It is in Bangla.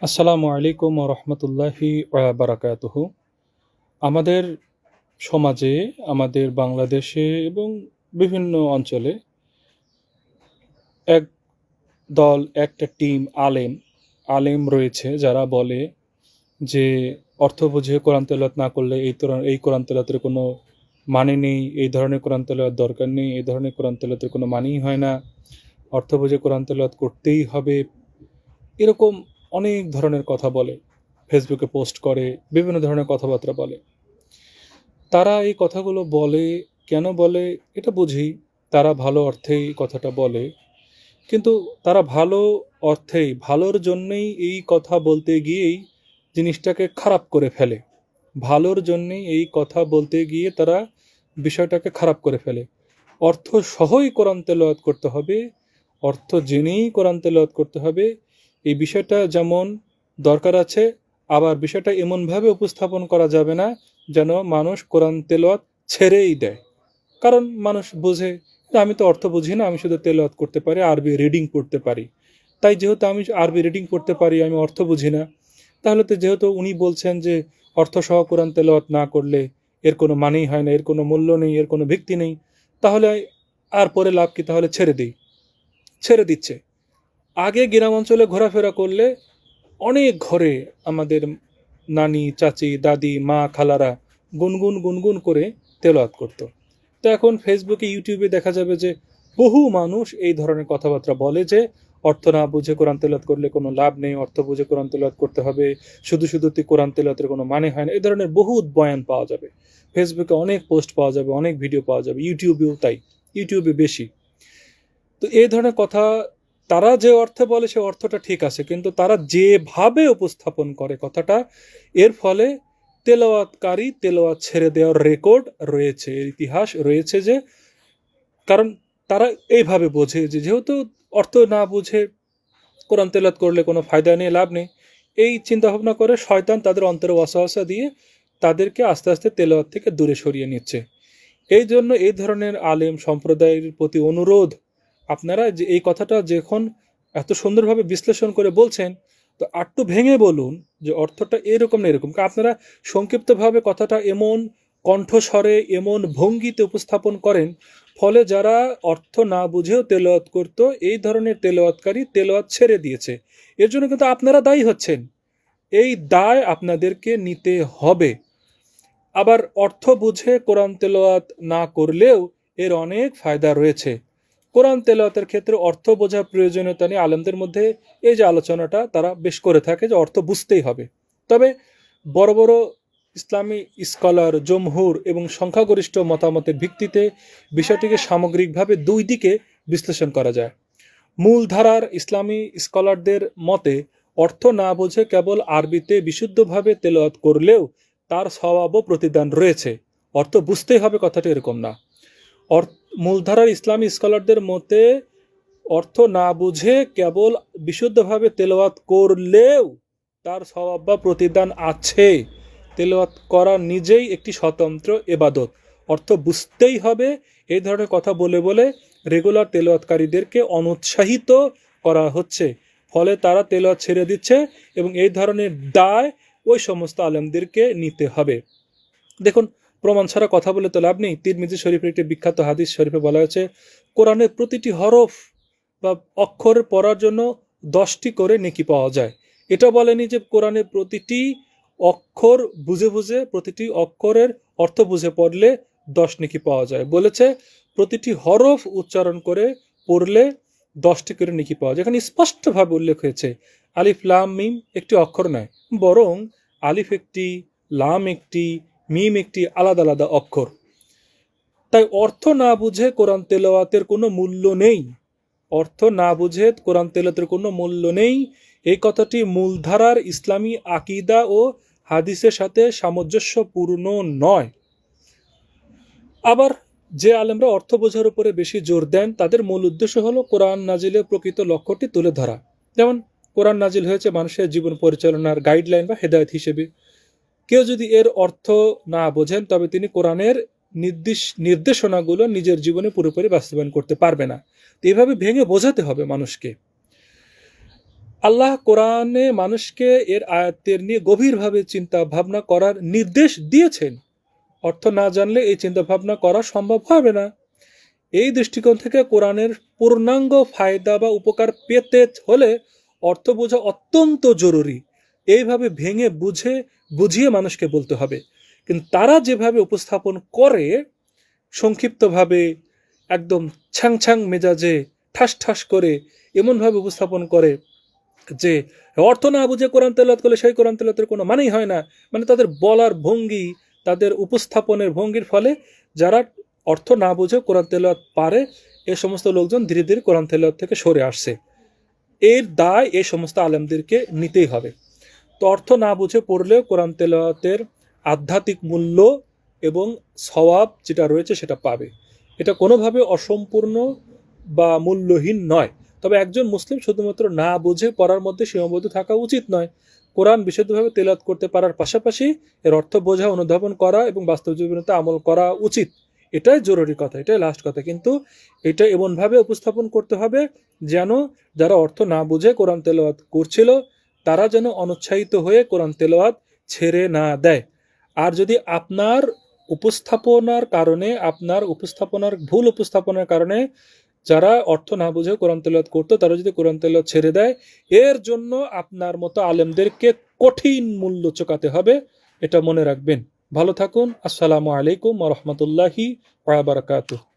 আসসালামু আলাইকুম রহমতুল্লাহি বারাকাতুহু। আমাদের সমাজে, আমাদের বাংলাদেশে এবং বিভিন্ন অঞ্চলে এক দল, একটা টিম আলেম রয়েছে যারা বলে যে অর্থ বুঝে কোরআন তেলাওয়াত না করলে এই কোরআন তেলাওয়াতের কোনো মানে নেই, এই ধরনের কোরআন তেলাওয়াত দরকার নেই, এই ধরনের কোরআন তেলাওয়াতের কোনো মানেই হয় না, অর্থ বুঝে কোরআন তেলাওয়াত করতেই হবে। এরকম অনেক ধরনের কথা বলে, ফেসবুকে পোস্ট করে, বিভিন্ন ধরনের কথাবার্তা বলে। তারা এই কথাগুলো বলে, কেন বলে এটা বুঝি। তারা ভালো অর্থেই কথাটা বলে, কিন্তু তারা ভালো অর্থেই, ভালোর জন্যেই এই কথা বলতে গিয়েই জিনিসটাকে খারাপ করে ফেলে। ভালোর জন্যেই এই কথা বলতে গিয়ে তারা বিষয়টাকে খারাপ করে ফেলে। অর্থ সহই কোরআন তেলাওয়াত করতে হবে, অর্থ জেনেই কোরআন তেলাওয়াত করতে হবে, এই বিষয়টা যেমন দরকার আছে, আবার বিষয়টা এমনভাবে উপস্থাপন করা যাবে না যেন মানুষ কোরআন তেলাওয়াত ছেড়েই দেয়। কারণ মানুষ বোঝে যে আমি তো অর্থ বুঝি না, আমি শুধু তেলাওয়াত করতে পারি, আরবি রিডিং পড়তে পারি। তাই যেহেতু আমি আরবি রিডিং পড়তে পারি, আমি অর্থ বুঝি না, তাহলে তো যেহেতু উনি বলছেন যে অর্থ সহ কোরআন তেলাওয়াত না করলে এর কোনো মানেই হয় না, এর কোনো মূল্য নেই, এর কোনো ভিত্তি নেই, তাহলে আর পরে লাভ কি? তাহলে ছেড়ে দিচ্ছে। আগে গ্রাম অঞ্চলে ঘোরাফেরা করলে অনেক ঘরে আমাদের নানি, চাচি, দাদি, মা, খালারা গুনগুন গুনগুন করে তেলাওয়াত করতো। তো এখন ফেসবুকে, ইউটিউবে দেখা যাবে যে বহু মানুষ এই ধরনের কথাবার্তা বলে যে অর্থ না বুঝে কোরআন তেলাওয়াত করলে কোনো লাভ নেই, অর্থ বুঝে কোরআন তেলাওয়াত করতে হবে, শুধু শুধু তুই কোরআন তেলাওয়াতের কোনো মানে হয় না। এই ধরনের বহুত বয়ান পাওয়া যাবে ফেসবুকে, অনেক পোস্ট পাওয়া যাবে, অনেক ভিডিও পাওয়া যাবে, ইউটিউবেও তাই, ইউটিউবে বেশি। তো এই ধরনের কথা, তারা যে অর্থে বলে সে অর্থটা ঠিক আছে, কিন্তু তারা যেভাবে উপস্থাপন করে কথাটা, এর ফলে তেলাওয়াতকারী তেলাওয়াত ছেড়ে দেওয়ার রেকর্ড রয়েছে, এর ইতিহাস রয়েছে। যে কারণ তারা এইভাবে বোঝে যে যেহেতু অর্থ না বুঝে কোরআন তেলাওয়াত করলে কোনো ফায়দা নেই, লাভ নেই, এই চিন্তা ভাবনা করে শয়তান তাদের অন্তরে ওয়াসওয়াসা দিয়ে তাদেরকে আস্তে আস্তে তেলাওয়াত থেকে দূরে সরিয়ে নিচ্ছে। এই জন্য এই ধরনের আলেম সম্প্রদায়ের প্রতি অনুরোধ, আপনারা যে এই কথাটা যখন এত সুন্দরভাবে বিশ্লেষণ করে বলছেন, তো আরটু ভেঙে বলুন যে অর্থটা এরকম না এরকম। আপনারা সংক্ষিপ্তভাবে কথাটা এমন কণ্ঠস্বরে, এমন ভঙ্গিতে উপস্থাপন করেন, ফলে যারা অর্থ না বুঝেও তেলাওয়াত করত, এই ধরনের তেলাওয়াতকারী তেলাওয়াত ছেড়ে দিয়েছে। এর জন্য কিন্তু আপনারা দায়ী হচ্ছেন, এই দায় আপনাদেরকে নিতে হবে। আবার অর্থ বুঝে কোরআন তেলাওয়াত না করলেও এর অনেক ফায়দা রয়েছে। কোরআন তেলাওয়াতের ক্ষেত্রে অর্থ বোঝা প্রয়োজনীয়তা নিয়ে আলেমদের মধ্যে এই যে আলোচনাটা তারা বেশ করে থাকে যে অর্থ বুঝতেই হবে। তবে বড় বড় ইসলামী স্কলার, জমহুর এবং সংখ্যাগরিষ্ঠ মতামতের ভিত্তিতে বিষয়টিকে সামগ্রিকভাবে দুই দিকে বিশ্লেষণ করা যায়। মূলধারার ইসলামী স্কলারদের মতে অর্থ না বুঝে কেবল আরবিতে বিশুদ্ধভাবে তেলাওয়াত করলেও তার সওয়াব ও প্রতিদান রয়েছে। অর্থ বুঝতেই হবে কথাটা এরকম না। মূলধারার ইসলামী স্কলারদের মতে অর্থ না বুঝে কেবল বিশুদ্ধভাবে তেলাওয়াত করলেও তার সওয়াব বা প্রতিদান আছে। তেলাওয়াত করা নিজেই একটি স্বতন্ত্র ইবাদত, অর্থ বুঝতেই হবে, এই ধরনের কথা বলে বলে রেগুলার তেলাওয়াতকারীদেরকে অনুৎসাহিত করা হচ্ছে। ফলে তারা তেলাওয়াত ছেড়ে দিচ্ছে এবং এই ধরনের দায় ওই সমস্ত আলেমদেরকে নিতে হবে। দেখুন, প্রমাণ ছাড়া কথা বলে তো লাভ নেই। তিরমিজি শরীফের একটি বিখ্যাত হাদিস শরীফে বলা হয়েছে, কোরআনের প্রতিটি হরফ বা অক্ষর পড়ার জন্য 10টি করে নেকি পাওয়া যায়। এটা বলেনি যে কোরআনের প্রতিটি অক্ষর বুঝে বুঝে, প্রতিটি অক্ষরের অর্থ বুঝে পড়লে 10 নেকি পাওয়া যায়। বলেছে প্রতিটি হরফ উচ্চারণ করে পড়লে 10টি করে নেকি পাওয়া যায়। এখানে স্পষ্টভাবে উল্লেখ হয়েছে আলিফ লাম মিম একটি অক্ষর নয়, বরং আলিফ একটি, লাম একটি, মিম একটি আলাদা আলাদা অক্ষর। তাই অর্থ না বুঝে কোরআন তেলাওয়াতের কোনো মূল্য নেই, অর্থ না বুঝে কোরআন তেলাওয়াতের কোনো মূল্য নেই। এই কথাটি মূলধারার ইসলামী আকীদা ও হাদিসের সাথে সামঞ্জস্যপূর্ণ নয়। আবার যে আলেমরা অর্থ বোঝার উপরে বেশি জোর দেন, তাদের মূল উদ্দেশ্য হলো কোরআন নাজিলের প্রকৃত লক্ষ্যটি তুলে ধরা। যেমন কোরআন নাজিল হয়েছে মানুষের জীবন পরিচালনার গাইডলাইন বা হেদায়েত হিসেবে। কেউ যদি এর অর্থ না বোঝেন, তবে তিনি কোরআনের নির্দেশনাগুলো নিজের জীবনে পুরোপুরি বাস্তবায়ন করতে পারবে না। তো এইভাবে ভেঙে বোঝাতে হবে মানুষকে। আল্লাহ কোরআনে মানুষকে এর আয়াতের নিয়ে গভীরভাবে চিন্তা ভাবনা করার নির্দেশ দিয়েছেন। অর্থ না জানলে এই চিন্তা ভাবনা করা সম্ভব হবে না। এই দৃষ্টিকোণ থেকে কোরআনের পূর্ণাঙ্গ ফায়দা বা উপকার পেতে হলে অর্থ বোঝা অত্যন্ত জরুরি। এইভাবে ভেঙে বুঝিয়ে মানুষকে বলতে হবে। কিন্তু তারা যেভাবে উপস্থাপন করে, সংক্ষিপ্তভাবে, একদম ছ্যাং মেজাজে, ঠাস ঠাস করে, এমনভাবে উপস্থাপন করে যে অর্থ না বুঝে কোরআন তেলাওয়াত করলে সেই কোরআন তেলাওয়াতের কোনো মানেই হয় না। মানে তাদের বলার ভঙ্গি, তাদের উপস্থাপনের ভঙ্গির ফলে যারা অর্থ না বুঝে কোরআন তেলাওয়াত পারে, এ সমস্ত লোকজন ধীরে ধীরে কোরআন তেলাওয়াত থেকে সরে আসছে। এর দায় এই সমস্ত আলেমদেরকে নিতেই হবে। তো অর্থ না বুঝে পড়লেও কোরআন তেলাওয়াতের আধ্যাত্মিক মূল্য এবং সওয়াব যেটা রয়েছে সেটা পাবে। এটা কোনোভাবে অসম্পূর্ণ বা মূল্যহীন নয়। তবে একজন মুসলিম শুধুমাত্র না বুঝে পড়ার মধ্যে সীমাবদ্ধ থাকা উচিত নয়। কোরআন বিশুদ্ধভাবে তেলাওয়াত করতে পারার পাশাপাশি এর অর্থ বোঝা, অনুধাবন করা এবং বাস্তব জীবনে আমল করা উচিত। এটাই জরুরি কথা, এটাই লাস্ট কথা। কিন্তু এটা এমনভাবে উপস্থাপন করতে হবে যেন যারা অর্থ না বুঝে কোরআন তেলাওয়াত করছিল তারা যেন অনুৎসাহিত হয়ে কোরআন তেলাওয়াত ছেড়ে না দেয়। আর যদি আপনার উপস্থাপনার ভুল উপস্থাপনার কারণে যারা অর্থ না বুঝে কোরআন তেলাওয়াত করতো তারা যদি কোরআন তেলাওয়াত ছেড়ে দেয়, এর জন্য আপনার মতো আলেমদেরকে কঠিন মূল্য চোকাতে হবে। এটা মনে রাখবেন। ভালো থাকুন। আসসালামু আলাইকুম ওয়া রাহমাতুল্লাহি ওয়া বারাকাতুহু।